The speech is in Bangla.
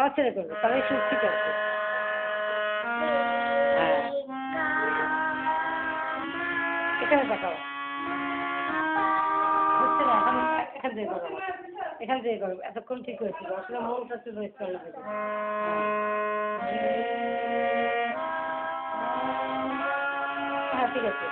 নড়াচড়া করবে তাহলে সুর ঠিক আছে। হ্যাঁ এখানে দেখাও হচ্ছে না এখন এখান থেকে করো এখান থেকে করো এতক্ষণ ঠিক হয়েছিল আসলে মনটা একটু রেস্ট করে দেবে। হ্যাঁ ঠিক আছে।